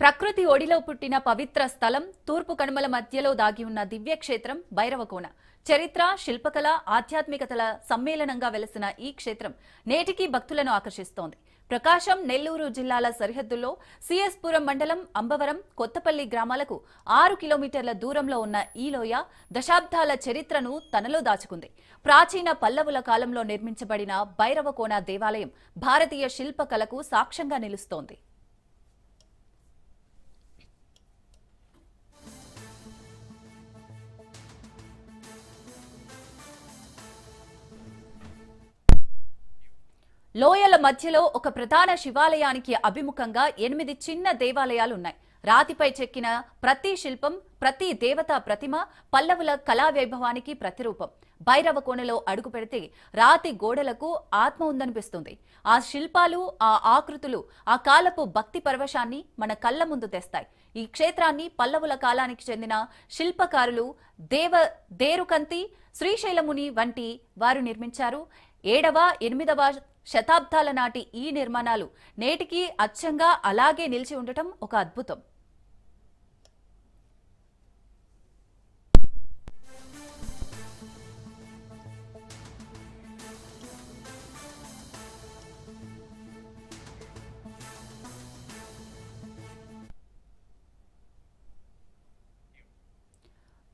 ప్రకృతి ఒడిలో పుట్టిన పవిత్ర స్థలం తూర్పు కనుమల మధ్యలో దాగి ఉన్న దివ్యక్షేత్రం భైరవకోన. చరిత్ర, శిల్పకళ, ఆధ్యాత్మికతల సమ్మేళనంగా వెలసిన ఈ క్షేత్రం నేటికీ భక్తులను ఆకర్షిస్తోంది. ప్రకాశం, నెల్లూరు జిల్లాల సరిహద్దుల్లో సిఎస్పురం మండలం అంబవరం, కొత్తపల్లి గ్రామాలకు 6 కిలోమీటర్ల దూరంలో ఉన్న ఈ లోయ దశాబ్దాల చరిత్రను తనలో దాచుకుంది. ప్రాచీన పల్లవుల కాలంలో నిర్మించబడిన భైరవకోన దేవాలయం భారతీయ శిల్పకళకు సాక్ష్యంగా నిలుస్తోంది. లోయల మధ్యలో ఒక ప్రధాన శివాలయానికి అభిముఖంగా 8 చిన్న దేవాలయాలున్నాయి. రాతిపై చెక్కిన ప్రతి శిల్పం, ప్రతి దేవతా ప్రతిమ పల్లవుల కళా వైభవానికి ప్రతిరూపం. భైరవకోనలో అడుగు పెడితే రాతి గోడలకు ఆత్మ ఉందనిపిస్తుంది. ఆ శిల్పాలు, ఆ ఆకృతులు ఆ కాలపు భక్తి పరవశాన్ని మన కళ్ల ముందు తెస్తాయి. ఈ క్షేత్రాన్ని పల్లవుల కాలానికి చెందిన శిల్పకారులు దేరుకంతి, శ్రీశైలముని వంటి వారు నిర్మించారు. 7వ, 8వ శతాబ్దాల నాటి ఈ నిర్మాణాలు నేటికి అచ్చంగా అలాగే నిలిచి ఉండటం ఒక అద్భుతం.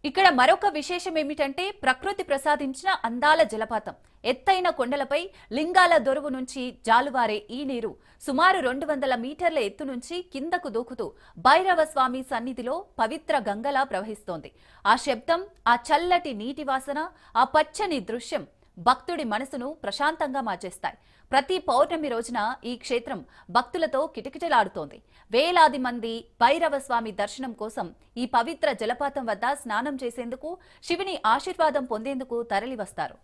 ఇక్కడ మరొక విశేషం ఏమిటంటే ప్రకృతి ప్రసాదించిన అందాల జలపాతం. ఎత్తైన కొండలపై లింగాల దొరువు నుంచి జాలువారే ఈ నీరు సుమారు 200 మీటర్ల ఎత్తు నుంచి కిందకు దూకుతూ భైరవ స్వామి సన్నిధిలో పవిత్ర గంగలా ప్రవహిస్తోంది. ఆ శబ్దం, ఆ చల్లటి నీటి వాసన, ఆ పచ్చని దృశ్యం భక్తుడి మనసును ప్రశాంతంగా మార్చేస్తాయి. ప్రతి పౌర్ణమి రోజున ఈ క్షేత్రం భక్తులతో కిటకిటలాడుతోంది. వేలాది మంది భైరవ స్వామి దర్శనం కోసం ఈ పవిత్ర జలపాతం వద్ద స్నానం చేసేందుకు, శివుని ఆశీర్వాదం పొందేందుకు తరలివస్తారు.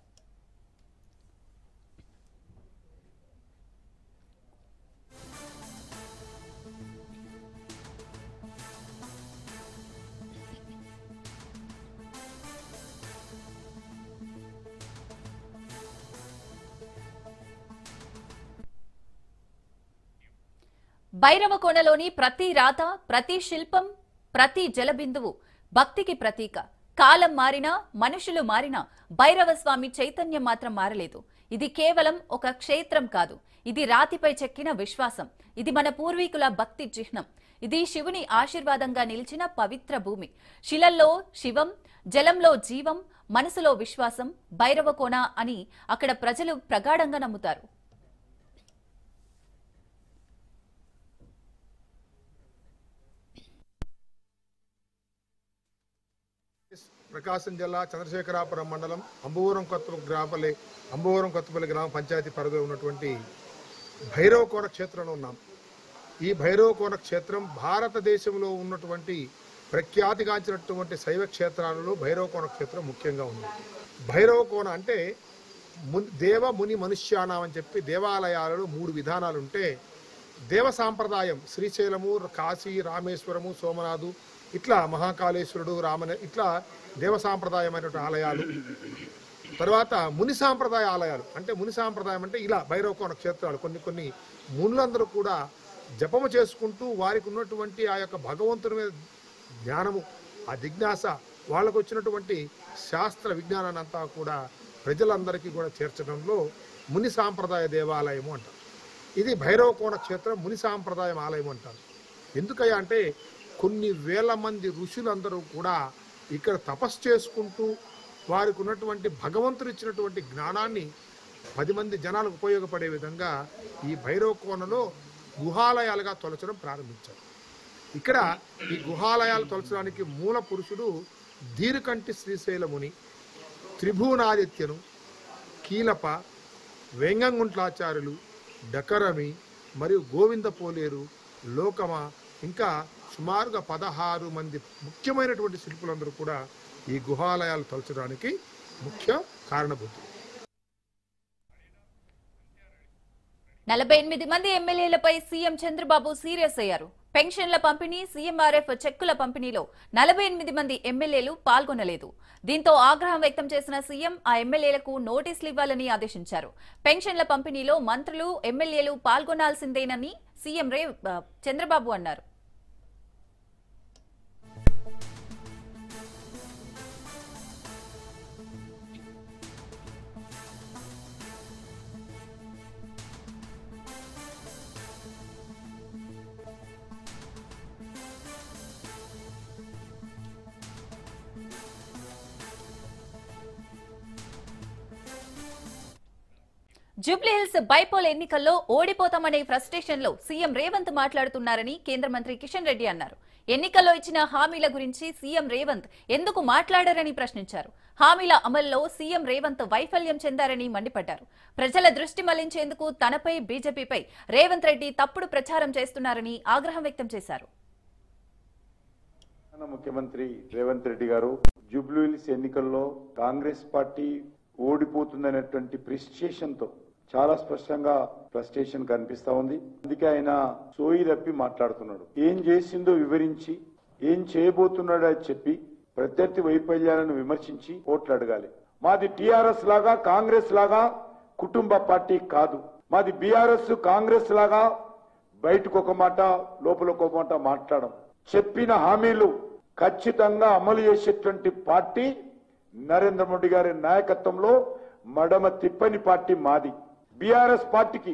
భైరవకోనలోని ప్రతి రాత, ప్రతి శిల్పం, ప్రతి జలబిందువు భక్తికి ప్రతీక. కాలం మారినా, మనుషులు మారినా భైరవ స్వామి చైతన్యం మాత్రం మారలేదు. ఇది కేవలం ఒక క్షేత్రం కాదు, ఇది రాతిపై చెక్కిన విశ్వాసం. ఇది మన పూర్వీకుల భక్తి చిహ్నం. ఇది శివుని ఆశీర్వాదంగా నిలిచిన పవిత్ర భూమి. శిలల్లో శివం, జలంలో జీవం, మనసులో విశ్వాసం. భైరవకోన అని అక్కడ ప్రజలు ప్రగాఢంగా నమ్ముతారు. ప్రకాశం జిల్లా చంద్రశేఖరాపురం మండలం అంబవరం కొత్తపల్లి గ్రామ పంచాయతీ పరిధిలో ఉన్నటువంటి భైరవకోన క్షేత్రంలో ఉన్నాం. ఈ భైరవకోన క్షేత్రం భారతదేశంలో ఉన్నటువంటి ప్రఖ్యాతిగాంచినటువంటి శైవ క్షేత్రాలలో భైరవకోన క్షేత్రం ముఖ్యంగా ఉంది. భైరవకోన అంటే దేవ ముని మనుష్యానం అని చెప్పి దేవాలయాలలో 3 విధానాలు ఉంటే, దేవ సాంప్రదాయం శ్రీశైలము, కాశీ, రామేశ్వరము, సోమనాథు, ఇట్లా మహాకాళేశ్వరుడు, ఇట్లా దేవ సాంప్రదాయమైనటువంటి ఆలయాలు. తర్వాత ముని సాంప్రదాయ ఆలయాలు అంటే ముని సాంప్రదాయం అంటే ఇలా భైరవకోన క్షేత్రాలు. కొన్ని మునులందరూ కూడా జపము చేసుకుంటూ వారికి ఉన్నటువంటి ఆ యొక్క భగవంతుని మీద జ్ఞానము, ఆ జిజ్ఞాస, వాళ్ళకు వచ్చినటువంటి శాస్త్ర విజ్ఞానాన్ని అంతా కూడా ప్రజలందరికీ కూడా చేర్చడంలో ముని సాంప్రదాయ దేవాలయము అంటారు. ఇది భైరవకోన క్షేత్రం ముని సాంప్రదాయం ఆలయం అంటారు. ఎందుకయ్యా అంటే కొన్ని వేల మంది ఋషులందరూ కూడా ఇక్కడ తపస్సు చేసుకుంటూ వారికి ఉన్నటువంటి భగవంతుడు ఇచ్చినటువంటి జ్ఞానాన్ని 10 మంది జనాలకు ఉపయోగపడే విధంగా ఈ భైరవకోనలో గుహాలయాలుగా తొలచడం ప్రారంభించారు. ఇక్కడ ఈ గుహాలయాలు తొలచడానికి మూల పురుషుడు దీర్ఘంటి శ్రీశైలముని, త్రిభువనాదిత్యను, కీలప, వేంగంగుంట్లాచార్యులు, డకరమి మరియు గోవింద పోలేరు, లోకమ, ఇంకా సుమారుగా 16 మంది ముఖ్యమైనటువంటి శిల్పులందరూ కూడా ఈ గుహాలయాలు తలచడానికి ముఖ్య కారణభూతులు. 48 మంది ఎమ్మెల్యేలపై సీఎం చంద్రబాబు సీరియస్ అయ్యారు. పెన్షన్ల పంపిణీ, సీఎంఆర్ఎఫ్ చెక్కుల పంపిణీలో 48 మంది ఎమ్మెల్యేలు పాల్గొనలేదు. దీంతో ఆగ్రహం వ్యక్తం చేసిన సీఎం ఆ ఎమ్మెల్యేలకు నోటీసులు ఇవ్వాలని ఆదేశించారు. పెన్షన్ల పంపిణీలో మంత్రులు, ఎమ్మెల్యేలు పాల్గొనాల్సిందేనని సీఎం చంద్రబాబు అన్నారు. జూబ్లీహిల్స్ బైపోల్ ఎన్నికల్లో ఓడిపోతామనే ఫ్రస్ట్రేషన్ లో సీఎం రేవంత్ మాట్లాడుతున్నారని కేంద్ర మంత్రి కిషన్ రెడ్డి అన్నారు. ఎన్నికల్లో ఇచ్చిన హామీల గురించి సీఎం రేవంత్ ఎందుకు మాట్లాడారని ప్రశ్నించారు. హామీల అమల్లో సీఎం రేవంత్ వైఫల్యం చెందారని మండిపడ్డారు. ప్రజల దృష్టి మళ్లించేందుకు తనపై బీజేపీపై రేవంత్ రెడ్డి తప్పుడు ప్రచారం చేస్తున్నారని ఆగ్రహం వ్యక్తం చేశారు. ముఖ్యమంత్రి రేవంత్ రెడ్డి గారు జూబ్లీహిల్స్ ఎన్నికల్లో కాంగ్రెస్ పార్టీ ఓడిపోతుందనేటువంటి ప్రిస్టేషన్ తో చాలా స్పష్టంగా ఫ్రస్ట్రేషన్ కనిపిస్తా ఉంది. అందుకే ఆయన సోయి తప్పి మాట్లాడుతున్నాడు. ఏం చేసిందో వివరించి ఏం చేయబోతున్నాడో అని చెప్పి ప్రత్యర్థి వైఫల్యాలను విమర్శించి ఓట్లు అడగాలి. మాది టీఆర్ఎస్ లాగా కాంగ్రెస్ లాగా కుటుంబ పార్టీ కాదు. మాది బీఆర్ఎస్ కాంగ్రెస్ లాగా బయటకు ఒక మాట లోపల ఒక మాట మాట్లాడడం. చెప్పిన హామీలు ఖచ్చితంగా అమలు చేసేటువంటి పార్టీ నరేంద్ర మోడీ గారి నాయకత్వంలో మడమ తిప్పని పార్టీ మాది. బీఆర్ఎస్ పార్టీకి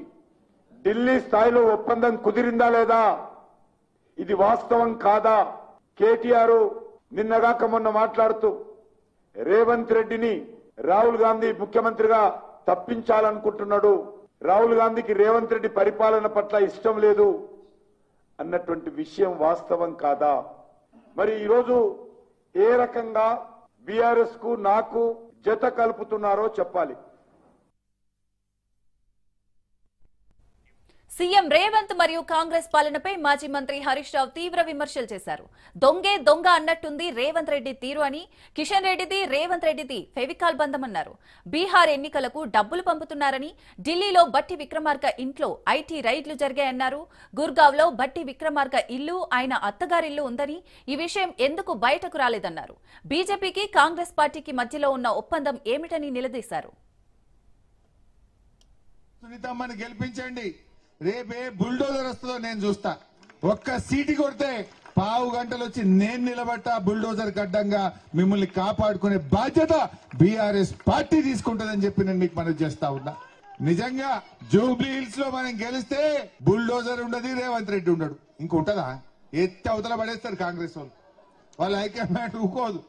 ఢిల్లీ స్థాయిలో ఒప్పందం కుదిరిందా లేదా, ఇది వాస్తవం కాదా? కేటీఆర్ నిన్నగాక మొన్న మాట్లాడుతూ రేవంత్ రెడ్డిని రాహుల్ గాంధీ ముఖ్యమంత్రిగా తప్పించాలనుకుంటున్నాడు, రాహుల్ గాంధీకి రేవంత్ రెడ్డి పరిపాలన పట్ల ఇష్టం లేదు అన్నటువంటి విషయం వాస్తవం కాదా? మరి ఈరోజు ఏ రకంగా బీఆర్ఎస్ కు నాకు జత కలుపుతున్నారో చెప్పాలి. సీఎం రేవంత్ మరియు కాంగ్రెస్ పాలనపై మాజీ మంత్రి హరీష్ రావు తీవ్ర విమర్శలు చేశారు. దొంగే దొంగ అన్నట్టుంది రేవంత్ రెడ్డి తీరు అని, కిషన్ రెడ్డిది రేవంత్ రెడ్డిది ఫెవికాల్ బంధమన్నారు. బీహార్ ఎన్నికలకు డబ్బులు పంపుతున్నారని, ఢిల్లీలో బట్టి విక్రమార్క ఇంట్లో ఐటీ రైడ్లు జరిగాయన్నారు. గుర్గావ్లో బట్టి విక్రమార్క ఇల్లు ఆయన అత్తగారిల్లు ఉందని, ఈ విషయం ఎందుకు బయటకు రాలేదన్నారు. బీజేపీకి కాంగ్రెస్ పార్టీకి మధ్యలో ఉన్న ఒప్పందం ఏమిటని నిలదీశారు. సునీతమ్మని గెలిపించండి, రేపే బుల్డోజర్ వస్తుందో నేను చూస్తా. ఒక్క సీటు కొడితే పావు గంటలు వచ్చి నేను నిలబట్ట బుల్డోజర్ గడ్డంగా మిమ్మల్ని కాపాడుకునే బాధ్యత బీఆర్ఎస్ పార్టీ తీసుకుంటుందని చెప్పి నేను మీకు మనవి చేస్తా ఉన్నా. నిజంగా జూబ్లీ హిల్స్ లో మనం గెలిస్తే బుల్డోజర్ ఉండదు, రేవంత్ రెడ్డి ఉండడు. ఇంకుంటదా? ఎత్తి అవతల పడేస్తారు కాంగ్రెస్ వాళ్ళు. వాళ్ళ హైకమాండ్ ఊకోదు.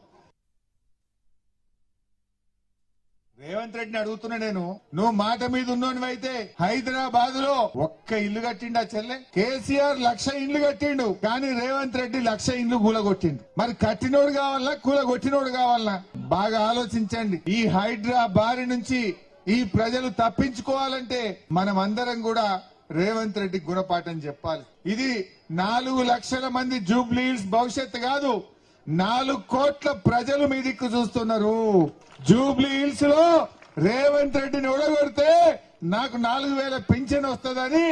రేవంత్ రెడ్డిని అడుగుతున్నా నేను, నువ్వు మాట మీద ఉన్నోనివైతే హైదరాబాద్ లో ఒక్క ఇల్లు కట్టిండు ఆ చెల్లె. కేసీఆర్ 1,00,000 ఇండ్లు కట్టిండు, కానీ రేవంత్ రెడ్డి 1,00,000 ఇండ్లు కూలగొట్టిండు. మరి కట్టినోడు కావాలన్నా కూలగొట్టినోడు కావాలన్నా? బాగా ఆలోచించండి. ఈ హైడ్రా బారి నుంచి ఈ ప్రజలు తప్పించుకోవాలంటే మనం అందరం కూడా రేవంత్ రెడ్డి గుణపాఠం చెప్పాలి. ఇది 4 లక్షల మంది జూబ్లీ హిల్స్ భవిష్యత్తు కాదు, 4 కోట్ల ప్రజలు మీ దిక్కు చూస్తున్నారు. జూబ్లీ హిల్స్ లో రేవంత్ రెడ్డిని ఓడగొడితే నాకు 4,000 పింఛన్ వస్తుందని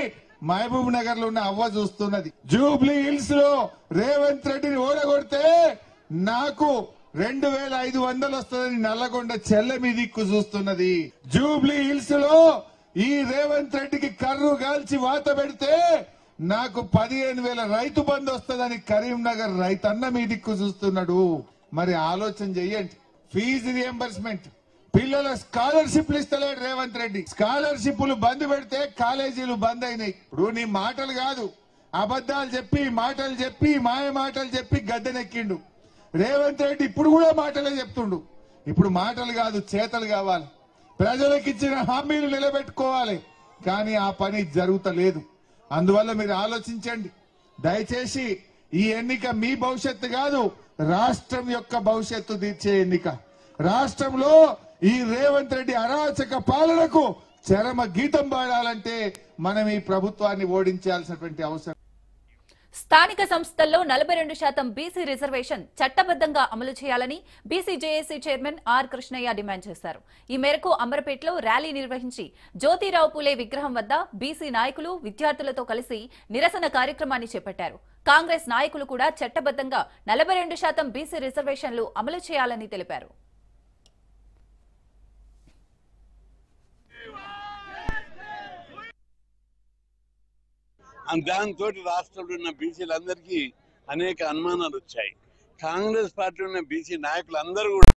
మహబూబ్ నగర్ లో ఉన్న అవ్వ చూస్తున్నది. జూబ్లీ హిల్స్ లో రేవంత్ రెడ్డిని ఓడగొడితే నాకు 2,500 వస్తుందని నల్లగొండ చెల్లె మీ దిక్కు చూస్తున్నది. జూబ్లీ హిల్స్ లో ఈ రేవంత్ రెడ్డికి కర్రు గాల్చి వాత పెడితే నాకు 15,000 రైతు బంధు వస్తుందని కరీంనగర్ రైతన్న మీ దిక్కు చూస్తున్నాడు. మరి ఆలోచన చెయ్యండి. ఫీజు రియంబర్స్మెంట్, పిల్లల స్కాలర్షిప్లు ఇస్తలేడు రేవంత్ రెడ్డి. స్కాలర్షిప్లు బంద్ పెడితే కాలేజీలు బంద్ అయినాయి. ఇప్పుడు నీ మాటలు కాదు, అబద్దాలు చెప్పి మాటలు చెప్పి మాయ మాటలు చెప్పి గద్దెనెక్కిండు రేవంత్ రెడ్డి. ఇప్పుడు కూడా మాటలే చెప్తుండు. ఇప్పుడు మాటలు కాదు, చేతలు కావాలి. ప్రజలకు ఇచ్చిన హామీలు నిలబెట్టుకోవాలి, కానీ ఆ పని జరుగుతలేదు. అందువల్ల మీరు ఆలోచించండి. దయచేసి ఈ ఎన్నిక మీ భవిష్యత్తు కాదు, రాష్ట్రం యొక్క భవిష్యత్తు తీర్చే ఎన్నిక. రాష్ట్రంలో ఈ రేవంత్ రెడ్డి అరాచక పాలనకు చరమ గీతం పాడాలంటే మనం ఈ ప్రభుత్వాన్ని ఓడించాల్సినటువంటి అవసరం. స్థానిక సంస్థల్లో 42% బీసీ రిజర్వేషన్ చట్టబద్దంగా అమలు చేయాలని BC JAC chairman R Krishnaiah demand చేశారు. ఈ మేరకు అమరపేటలో ర్యాలీ నిర్వహించి జ్యోతిరావు పూలే విగ్రహం వద్ద బీసీ నాయకులు విద్యార్థులతో కలిసి నిరసన కార్యక్రమాన్ని చేపట్టారు. కాంగ్రెస్ నాయకులు కూడా చట్టబద్దంగా 42% బీసీ రిజర్వేషన్లు అమలు చేయాలని తెలిపారు. దాంతో రాష్ట్రంలో ఉన్న బీసీలందరికీ అనేక అనుమానాలు వచ్చాయి. కాంగ్రెస్ పార్టీలో ఉన్న బీసీ నాయకులు అందరూ కూడా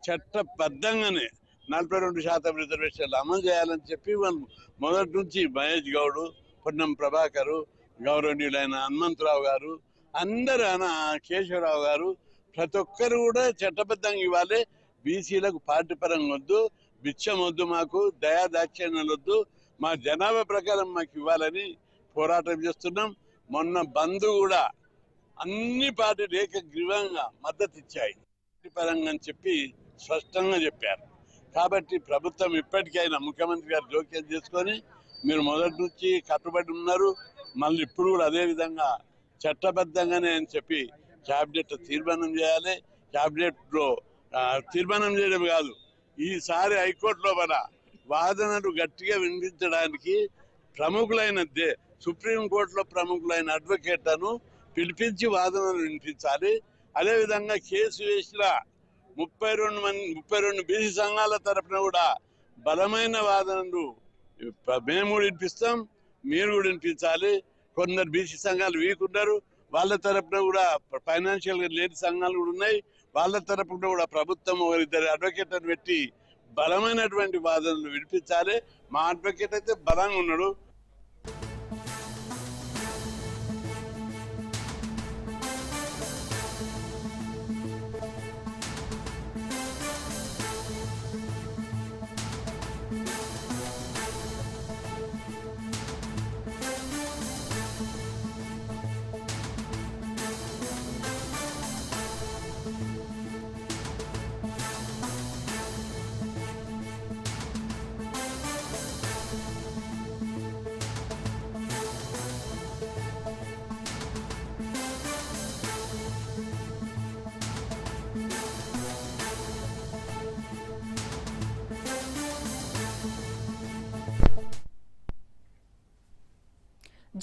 చట్టబద్ధంగానే 42% రిజర్వేషన్లు అమలు చేయాలని చెప్పి వాళ్ళు మొదటి నుంచి మహేష్ గౌడ్, పొన్నం ప్రభాకర్, గౌరవనీయులైన హనుమంతరావు గారు, అందరూ కేశవరావు గారు, ప్రతి ఒక్కరు కూడా చట్టబద్ధంగా ఇవ్వాలి. బీసీలకు పార్టీ పరంగా వద్దు, బిచ్చం వద్దు, మాకు దయాదాక్షిణ్యాలు వద్దు, మా జనాభా ప్రకారం మాకు ఇవ్వాలని పోరాటం చేస్తున్నాం. మొన్న బంద్ కూడా అన్ని పార్టీలు ఏకగ్రీవంగా మద్దతు ఇచ్చాయి పరంగా అని చెప్పి స్పష్టంగా చెప్పారు. కాబట్టి ప్రభుత్వం ఇప్పటికైనా ముఖ్యమంత్రి గారు జోక్యం చేసుకొని మీరు మొదటి నుంచి కట్టుబడి ఉన్నారు, మళ్ళీ ఇప్పుడు కూడా అదే విధంగా చట్టబద్ధంగానే అని చెప్పి క్యాబినెట్ తీర్మానం చేయాలి. క్యాబినెట్ లో తీర్మానం చేయడం కాదు, ఈసారి హైకోర్టులో మన వాదనలు గట్టిగా వినిపించడానికి ప్రముఖులైన సుప్రీంకోర్టులో ప్రముఖులైన అడ్వకేట్లను పిలిపించి వాదనలు వినిపించాలి. అదేవిధంగా కేసు వేసిన 32 బీసీ సంఘాల తరఫున కూడా బలమైన వాదనలు మేము కూడా వినిపిస్తాం, మీరు కూడా వినిపించాలి. కొందరు బీసీ సంఘాలు వీక్ ఉన్నారు, వాళ్ళ తరఫున కూడా ఫైనాన్షియల్ గా లేని సంఘాలు కూడా ఉన్నాయి, వాళ్ళ తరఫున కూడా ప్రభుత్వం ఒకరిద్దరు అడ్వకేట్లను పెట్టి బలమైనటువంటి వాదనలు వినిపించాలి. మా అడ్వకేట్ అయితే బలంగా ఉన్నాడు.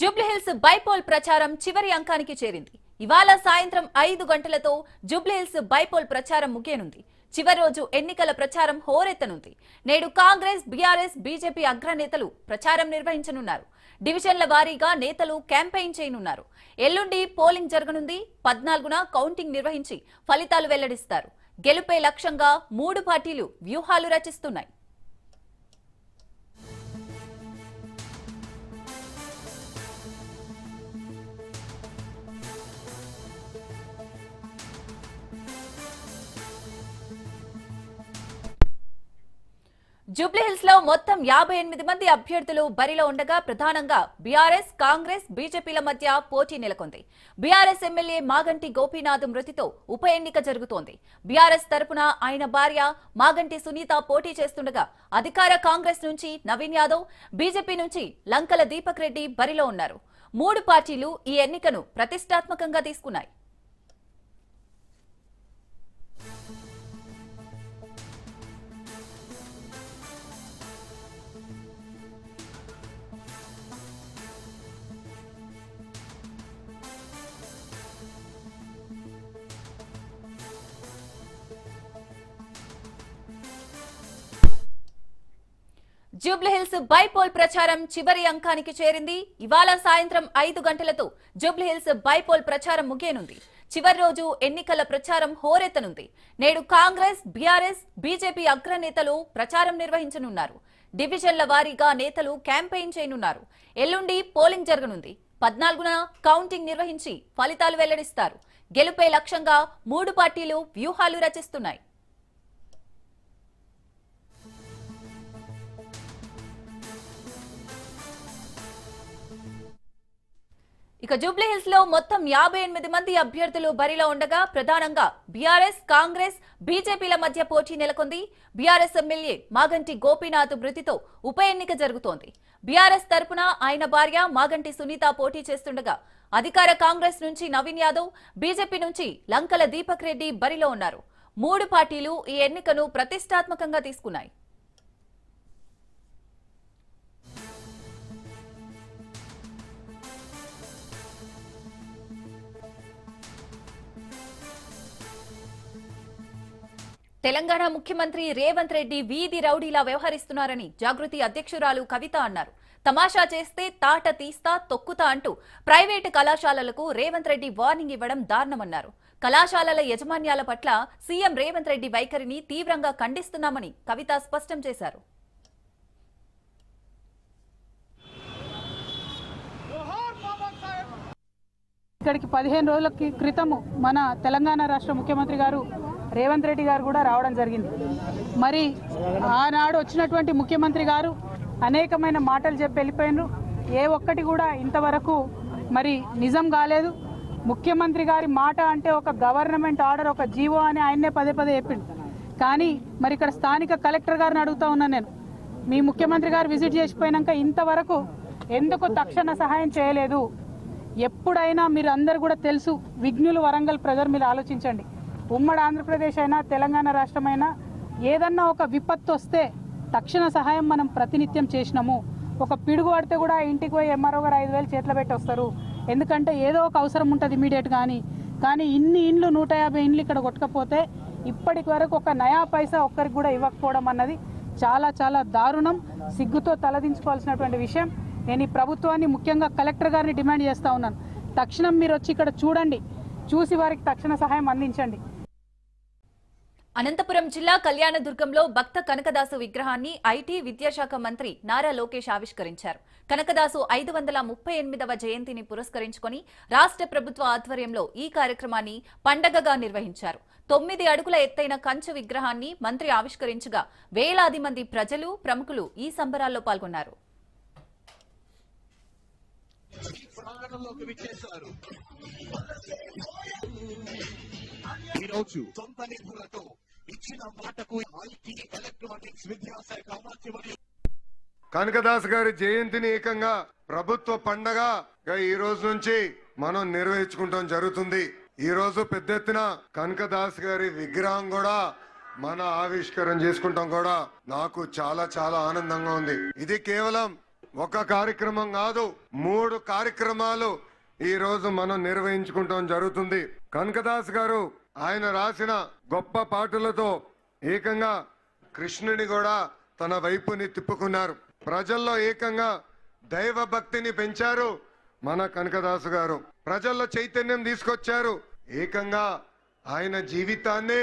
జూబ్లీహిల్స్ బైపోల్ ప్రచారం చివరి అంకానికి చేరింది. ఇవాళ సాయంత్రం 5 గంటలతో జూబ్లీహిల్స్ బైపోల్ ప్రచారం ముగియనుంది. చివరి రోజు ఎన్నికల ప్రచారం హోరెత్తనుంది. నేడు కాంగ్రెస్, బీఆర్ఎస్, బీజేపీ అగ్రనేతలు ప్రచారం నిర్వహించనున్నారు. డివిజన్ల వారీగా నేతలు క్యాంపెయిన్ చేయనున్నారు. ఎల్లుండి పోలింగ్ జరగనుంది. 14న కౌంటింగ్ నిర్వహించి ఫలితాలు వెల్లడిస్తారు. గెలుపే లక్ష్యంగా 3 పార్టీలు వ్యూహాలు రచిస్తున్నాయి. జూబ్లీహిల్స్ లో మొత్తం 58 మంది అభ్యర్థులు బరిలో ఉండగా ప్రధానంగా బీఆర్ఎస్, కాంగ్రెస్, బీజేపీల మధ్య పోటీ నెలకొంది. బీఆర్ఎస్ ఎమ్మెల్యే మాగంటి గోపీనాథ్ మృతితో ఉప ఎన్నిక జరుగుతోంది. బీఆర్ఎస్ తరపున ఆయన భార్య మాగంటి సునీత పోటీ చేస్తుండగా అధికార కాంగ్రెస్ నుంచి నవీన్ యాదవ్, బీజేపీ నుంచి లంకల దీపక్ రెడ్డి బరిలో ఉన్నారు. 3 పార్టీలు ఈ ఎన్నికను ప్రతిష్టాత్మకంగా తీసుకున్నాయి. జూబ్లీహిల్స్ బైపోల్ ప్రచారం చివరి అంకానికి చేరింది. ఇవాళ సాయంత్రం 5 గంటలతో జూబ్లీహిల్స్ బైపోల్ ప్రచారం ముగియనుంది. చివరి రోజు ఎన్నికల ప్రచారం హోరెత్తనుంది. నేడు కాంగ్రెస్, బీఆర్ఎస్, బీజేపీ అగ్రనేతలు ప్రచారం నిర్వహించనున్నారు. డివిజన్ల వారీగా నేతలు క్యాంపెయిన్ చేయనున్నారు. ఎల్లుండి పోలింగ్ జరగనుంది. 14న కౌంటింగ్ నిర్వహించి ఫలితాలు వెల్లడిస్తారు. గెలుపే లక్ష్యంగా 3 పార్టీలు వ్యూహాలు రచిస్తున్నాయి. ఇక జూబ్లీహిల్స్ లో మొత్తం 58 మంది అభ్యర్థులు బరిలో ఉండగా ప్రధానంగా బీఆర్ఎస్, కాంగ్రెస్, బీజేపీల మధ్య పోటీ నెలకొంది. బీఆర్ఎస్ ఎమ్మెల్యే మాగంటి గోపీనాథ్ మృతితో ఉప ఎన్నిక జరుగుతోంది. బీఆర్ఎస్ తరపున ఆయన భార్య మాగంటి సునీత పోటీ చేస్తుండగా అధికార కాంగ్రెస్ నుంచి నవీన్ యాదవ్, బీజేపీ నుంచి లంకల దీపక్ రెడ్డి బరిలో ఉన్నారు. 3 పార్టీలు ఈ ఎన్నికను ప్రతిష్టాత్మకంగా తీసుకున్నాయి. తెలంగాణ ముఖ్యమంత్రి రేవంత్ రెడ్డి వీధి రౌడీలా వ్యవహరిస్తున్నారని జాగృతి అధ్యక్షురాలు కవిత అన్నారు. తమాషా చేస్తే తాట తీస్తా, తొక్కుతా అంటూ ప్రైవేటు కళాశాలలకు రేవంత్ రెడ్డి వార్నింగ్ ఇవ్వడం దారుణమన్నారు. కళాశాలల యజమాన్యాల పట్ల సీఎం రేవంత్ రెడ్డి వైఖరిని తీవ్రంగా ఖండిస్తున్నామని కవిత స్పష్టం చేశారు. ఇక్కడికి 15 రోజుల క్రితము మన తెలంగాణ రాష్ట్ర ముఖ్యమంత్రి గారు రేవంత్ రెడ్డి గారు కూడా రావడం జరిగింది. మరి ఆనాడు వచ్చినటువంటి ముఖ్యమంత్రి గారు అనేకమైన మాటలు చెప్పి వెళ్ళిపోయినారు. ఏ ఒక్కటి కూడా ఇంతవరకు మరి నిజం కాలేదు. ముఖ్యమంత్రి గారి మాట అంటే ఒక గవర్నమెంట్ ఆర్డర్, ఒక జీవో అని ఆయన్నే పదే పదే చెప్పిండు. కానీ మరి ఇక్కడ స్థానిక కలెక్టర్ గారిని అడుగుతా ఉన్నాను నేను, మీ ముఖ్యమంత్రి గారు విజిట్ చేసిపోయినాక ఇంతవరకు ఎందుకు తక్షణ సహాయం చేయలేదు? ఎప్పుడైనా మీరు అందరు కూడా తెలుసు, విఘ్నులు వరంగల్ ప్రజలు మీరు ఆలోచించండి. ఉమ్మడి ఆంధ్రప్రదేశ్ అయినా తెలంగాణ రాష్ట్రమైనా ఏదన్నా ఒక విపత్తు వస్తే తక్షణ సహాయం మనం ప్రతినిత్యం చేసినాము. ఒక పిడుగు పడితే కూడా ఇంటికి పోయి ఎంఆర్ఓ గారు 5,000 చేతిలో పెట్టి వస్తారు. ఎందుకంటే ఏదో ఒక అవసరం ఉంటుంది ఇమీడియట్. కానీ ఇన్ని ఇండ్లు 150 ఇండ్లు ఇక్కడ కొట్టకపోతే ఇప్పటి వరకు ఒక నయా పైసా ఒక్కరికి కూడా ఇవ్వకపోవడం అన్నది చాలా చాలా దారుణం, సిగ్గుతో తలదించుకోవాల్సినటువంటి విషయం. నేను ఈ ప్రభుత్వాన్ని ముఖ్యంగా కలెక్టర్ గారిని డిమాండ్ చేస్తూ ఉన్నాను, తక్షణం మీరు వచ్చి ఇక్కడ చూడండి, చూసి వారికి తక్షణ సహాయం అందించండి. అనంతపురం జిల్లా కళ్యాణదుర్గంలో భక్త కనకదాసు విగ్రహాన్ని ఐటీ విద్యాశాఖ మంత్రి నారా లోకేష్ ఆవిష్కరించారు. కనకదాసు 538వ జయంతిని పురస్కరించుకొని రాష్ట్ర ప్రభుత్వ ఆధ్వర్యంలో ఈ కార్యక్రమాన్ని పండగగా నిర్వహించారు. 9 అడుగుల ఎత్తైన కంచు విగ్రహాన్ని మంత్రి ఆవిష్కరించగా వేలాది మంది ప్రజలు, ప్రముఖులు ఈ సంబరాల్లో పాల్గొన్నారు. కనకదాస్ గారి జయంతిని ఏకంగా ప్రభుత్వ పండగగా ఈ రోజు నుంచి మనం నిర్వహించుకుంటాం జరుగుతుంది. ఈ రోజు పెద్ద ఎత్తున కనకదాస్ గారి విగ్రహం కూడా మన ఆవిష్కరణ చేసుకుంటాం కూడా నాకు చాలా చాలా ఆనందంగా ఉంది. ఇది కేవలం ఒక కార్యక్రమం కాదు, 3 కార్యక్రమాలు ఈ రోజు మనం నిర్వహించుకుంటాం జరుగుతుంది. కనకదాస్ గారు ఆయన రాసిన గొప్ప పాటలతో ఏకంగా కృష్ణుని కూడా తన వైపుని తిప్పుకున్నారు. ప్రజల్లో ఏకంగా దైవ భక్తిని పెంచారు మన కనకదాసు గారు. ప్రజల్లో చైతన్యం తీసుకొచ్చారు. ఏకంగా ఆయన జీవితాన్ని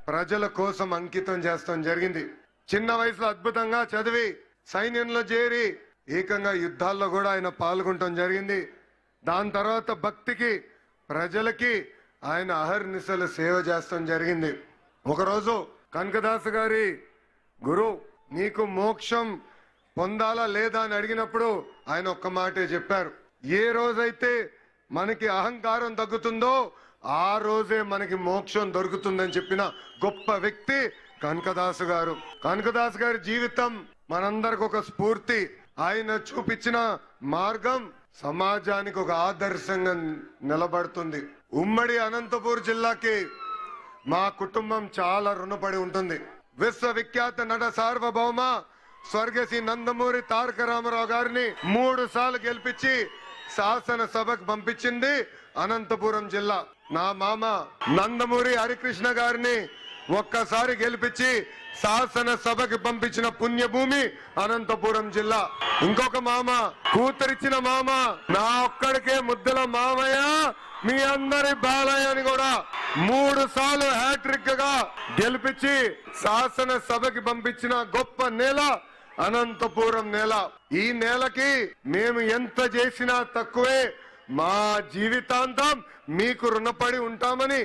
ప్రజల కోసం అంకితం చేస్తాం జరిగింది. చిన్న వయసులో అద్భుతంగా చదివి సైన్యంలో చేరి ఏకంగా యుద్ధాల్లో కూడా ఆయన పాల్గొనడం జరిగింది. దాని తర్వాత భక్తికి, ప్రజలకి ఆయన అహర్నిశలు సేవ చేస్తాం జరిగింది. ఒకరోజు కనకదాసు గారి గురువు నీకు మోక్షం పొందాలా లేదా అని అడిగినప్పుడు ఆయన ఒక్క మాటే చెప్పారు, ఏ రోజైతే మనకి అహంకారం తగ్గుతుందో ఆ రోజే మనకి మోక్షం దొరుకుతుందని చెప్పిన గొప్ప వ్యక్తి కనకదాసు గారు. కనకదాసు గారి జీవితం మనందరికి ఒక స్ఫూర్తి. ఆయన చూపించిన మార్గం సమాజానికి ఒక ఆదర్శంగా నిలబడుతుంది. ఉమ్మడి అనంతపూర్ జిల్లాకి మా కుటుంబం చాలా రుణపడి ఉంటుంది. విశ్వవిఖ్యాత నట సార్వభౌమ స్వర్గశ్రీ నందమూరి తారక రామారావు గారిని 3 సార్లు గెలిపించి శాసనసభకు పంపించింది అనంతపురం జిల్లా. నా మామ నందమూరి హరికృష్ణ గారిని ఒక్కసారి గెలిపించి శాసనసభకి పంపించిన పుణ్యభూమి అనంతపురం జిల్లా. ఇంకొక మామ, కూతురిచ్చిన మామ, నా ఒక్కడికే ముద్దుల మామయ్య మీ అందరి బాలయ్య అని కూడా 3 సార్లు హ్యాట్రిక్ గా గెలిపించి శాసనసభకి పంపించిన గొప్ప నేల అనంతపురం నేల. ఈ నేలకి మేము ఎంత చేసినా తక్కువే. మా జీవితాంతం మీకు రుణపడి ఉంటామని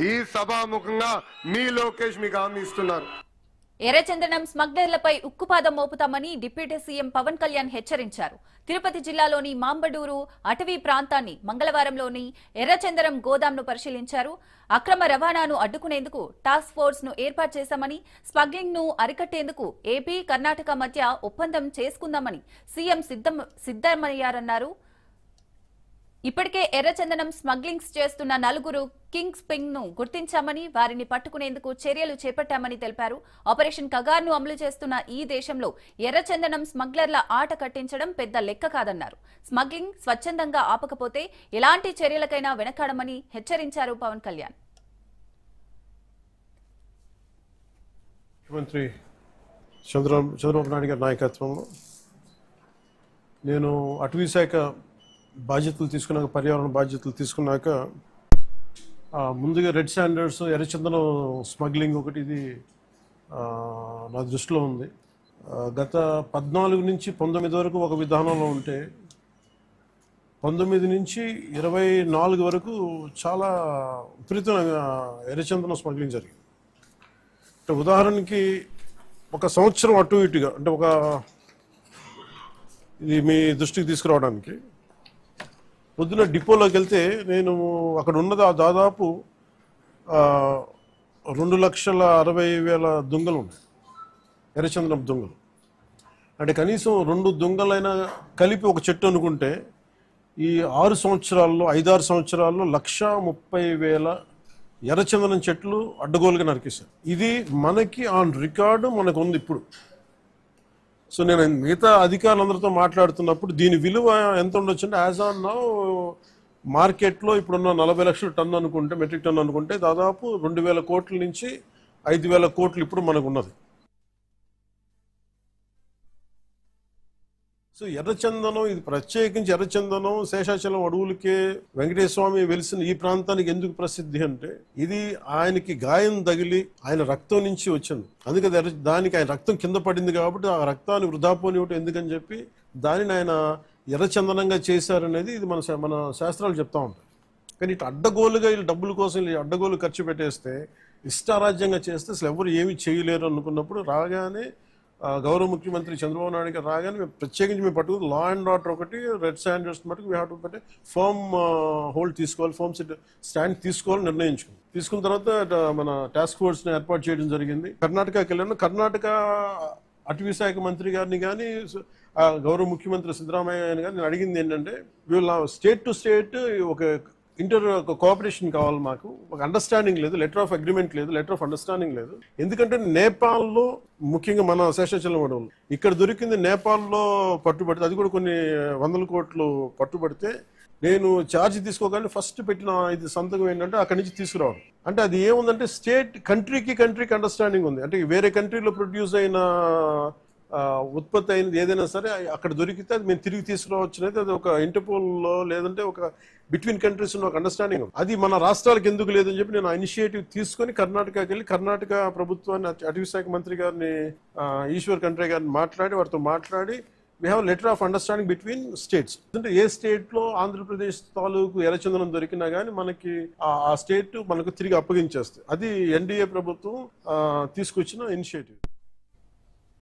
ఈ సభాముఖంగా మీ లోకేష్ మీకు హామీ ఇస్తున్నారు. ఎర్రచందనం స్మగ్లర్లపై ఉక్కుపాదం మోపుతామని డిప్యూటీ సీఎం పవన్ కళ్యాణ్ హెచ్చరించారు. తిరుపతి జిల్లాలోని మాంబడూరు అటవీ ప్రాంతాన్ని మంగళవారంలోని ఎర్రచందనం గోదాంను పరిశీలించారు. అక్రమ రవాణాను అడ్డుకునేందుకు టాస్క్ ఫోర్స్ ను ఏర్పాటు చేశామని, స్మగ్లింగ్ ను అరికట్టేందుకు ఏపీ, కర్ణాటక మధ్య ఒప్పందం చేసుకుందామని సీఎం సిద్ధమయ్యారన్నారు. ఇప్పటికే ఎర్రచందనం స్మగ్లింగ్స్ చేస్తున్న 4 కింగ్స్ పింగ్ ను గుర్తించామని, వారిని పట్టుకునేందుకు చర్యలు చేపట్టామని తెలిపారు. ఆపరేషన్ కగార్ ను అమలు చేస్తున్న ఈ దేశంలో ఎర్రచందనం స్మగ్లర్ల ఆట కట్టించడం పెద్ద లెక్క కాదన్నారు. స్మగ్లింగ్ స్వచ్ఛందంగా ఆపకపోతే ఎలాంటి చర్యలకైనా వెనకాడమని హెచ్చరించారు పవన్ కళ్యాణ్. ముఖ్యమంత్రి చంద్రబాబు నాయుడు గారి నాయకత్వంలో నేను అటవీ శాఖ బాధ్యతలు తీసుకున్నాక, పర్యావరణ బాధ్యతలు తీసుకున్నాక ముందుగా రెడ్ శాండర్స్, ఎర్రచందనం స్మగ్లింగ్ ఒకటి ఇది నా దృష్టిలో ఉంది. గత 14 నుంచి 19 వరకు ఒక విధానంలో ఉంటే 19 నుంచి 24 వరకు చాలా విపరీతంగా ఎర్రచందనం స్మగ్లింగ్ జరిగింది. ఉదాహరణకి ఒక సంవత్సరం అటు ఇటుగా అంటే ఇది మీ దృష్టికి తీసుకురావడానికి పొద్దున డిపోలోకి వెళ్తే నేను అక్కడ ఉన్నది దాదాపు 2,60,000 దుంగలు ఉన్నాయి, ఎర్రచందనం దుంగలు. అంటే కనీసం 2 దుంగలైనా కలిపి ఒక చెట్టు అనుకుంటే ఈ 6 సంవత్సరాల్లో 5-6 సంవత్సరాల్లో 1,30,000 ఎర్రచందనం చెట్లు అడ్డగోలుగా నరికేశారు. ఇది మనకి ఆన్ రికార్డు మనకు ఉంది ఇప్పుడు. సో నేను మిగతా అధికారులందరితో మాట్లాడుతున్నప్పుడు దీని విలువ ఎంత ఉండొచ్చు అంటే యాజ్ ఆన్ నౌ మార్కెట్లో ఇప్పుడున్న 40 లక్షల టన్ను అనుకుంటే, మెట్రిక్ టన్ అనుకుంటే దాదాపు 2,000 కోట్ల నుంచి 5,000 కోట్లు ఇప్పుడు మనకు ఉన్నది. సో ఎర్రచందనం, ఇది ప్రత్యేకించి ఎర్రచందనం శేషాచలం అడవులకే వెంకటేశ్వర స్వామి వెలిసిన ఈ ప్రాంతానికి ఎందుకు ప్రసిద్ధి అంటే ఇది ఆయనకి గాయం తగిలి ఆయన రక్తం నుంచి వచ్చింది. అందుకే దానికి ఆయన రక్తం కింద పడింది కాబట్టి ఆ రక్తాన్ని వృధా పోనివ్వటం ఎందుకని చెప్పి దానిని ఆయన ఎర్రచందనంగా చేశారనేది ఇది మన శాస్త్రాలు చెప్తా ఉంటాయి. కానీ ఇటు అడ్డగోలుగా వీళ్ళు డబ్బుల కోసం అడ్డగోలు ఖర్చు పెట్టేస్తే, ఇష్టారాజ్యంగా చేస్తే అసలు ఎవరు ఏమీ చేయలేరు అనుకున్నప్పుడు రాగానే గౌరవ ముఖ్యమంత్రి చంద్రబాబు నాయుడు గారు రాగానే మేము ప్రత్యేకించి మేము పట్టుకుని లా అండ్ ఆర్డర్ ఒకటి, రెడ్ శాండర్స్ మటుకు వీ హ్యావ్ టు పెట్టి ఫర్మ్ హోల్డ్ తీసుకోవాలి, ఫర్మ్ స్టాండ్ తీసుకోవాలని నిర్ణయించుకున్నాం. తీసుకున్న తర్వాత మన టాస్క్ ఫోర్స్ని ఏర్పాటు చేయడం జరిగింది. కర్ణాటకకి వెళ్ళాను. కర్ణాటక అటవీ శాఖ మంత్రి గారిని కానీ గౌరవ ముఖ్యమంత్రి సిద్ధరామయ్య గారిని నేను అడిగింది ఏంటంటే వీళ్ళ స్టేట్ టు స్టేట్ ఒక కోఆపరేషన్ కావాలి, మాకు ఒక అండర్స్టాండింగ్ లేదు, లెటర్ ఆఫ్ అగ్రిమెంట్ లేదు, లెటర్ ఆఫ్ అండర్స్టాండింగ్ లేదు. ఎందుకంటే నేపాల్లో ముఖ్యంగా మన శేషాచలం అడవులు ఇక్కడ దొరికింది, నేపాల్లో పట్టుబడితే అది కూడా కొన్ని 100 కోట్లు పట్టుబడితే నేను ఛార్జ్ తీసుకోగానే ఫస్ట్ పెట్టిన ఇది సంతకం ఏంటంటే అక్కడి నుంచి తీసుకురావడం. అంటే అది ఏముందంటే కంట్రీకి అండర్స్టాండింగ్ ఉంది. అంటే వేరే కంట్రీలో ప్రొడ్యూస్ అయిన ఉత్పత్తి అయినది ఏదైనా సరే అక్కడ దొరికితే అది మేము తిరిగి తీసుకురావచ్చు అనేది అది ఒక ఇంటర్పోల్లో లేదంటే ఒక బిట్వీన్ కంట్రీస్ ఉన్న ఒక అండర్స్టాండింగ్ ఉంది. అది మన రాష్ట్రాలకు ఎందుకు లేదని చెప్పి నేను ఇనిషియేటివ్ తీసుకొని కర్ణాటకకి వెళ్ళి కర్ణాటక ప్రభుత్వాన్ని, అటవీ శాఖ మంత్రి గారిని ఈశ్వర్ ఖండ్రే గారిని వారితో మాట్లాడి we have a letter of understanding between states. అంటే ఏ స్టేట్ లో ఆంధ్రప్రదేశ్ తాలూకు ఎర్రచందనం దొరికినా కానీ మనకి ఆ స్టేట్ మనకు తిరిగి అప్పగించేస్తుంది. అది ఎన్డీఏ ప్రభుత్వం తీసుకొచ్చిన ఇనిషియేటివ్.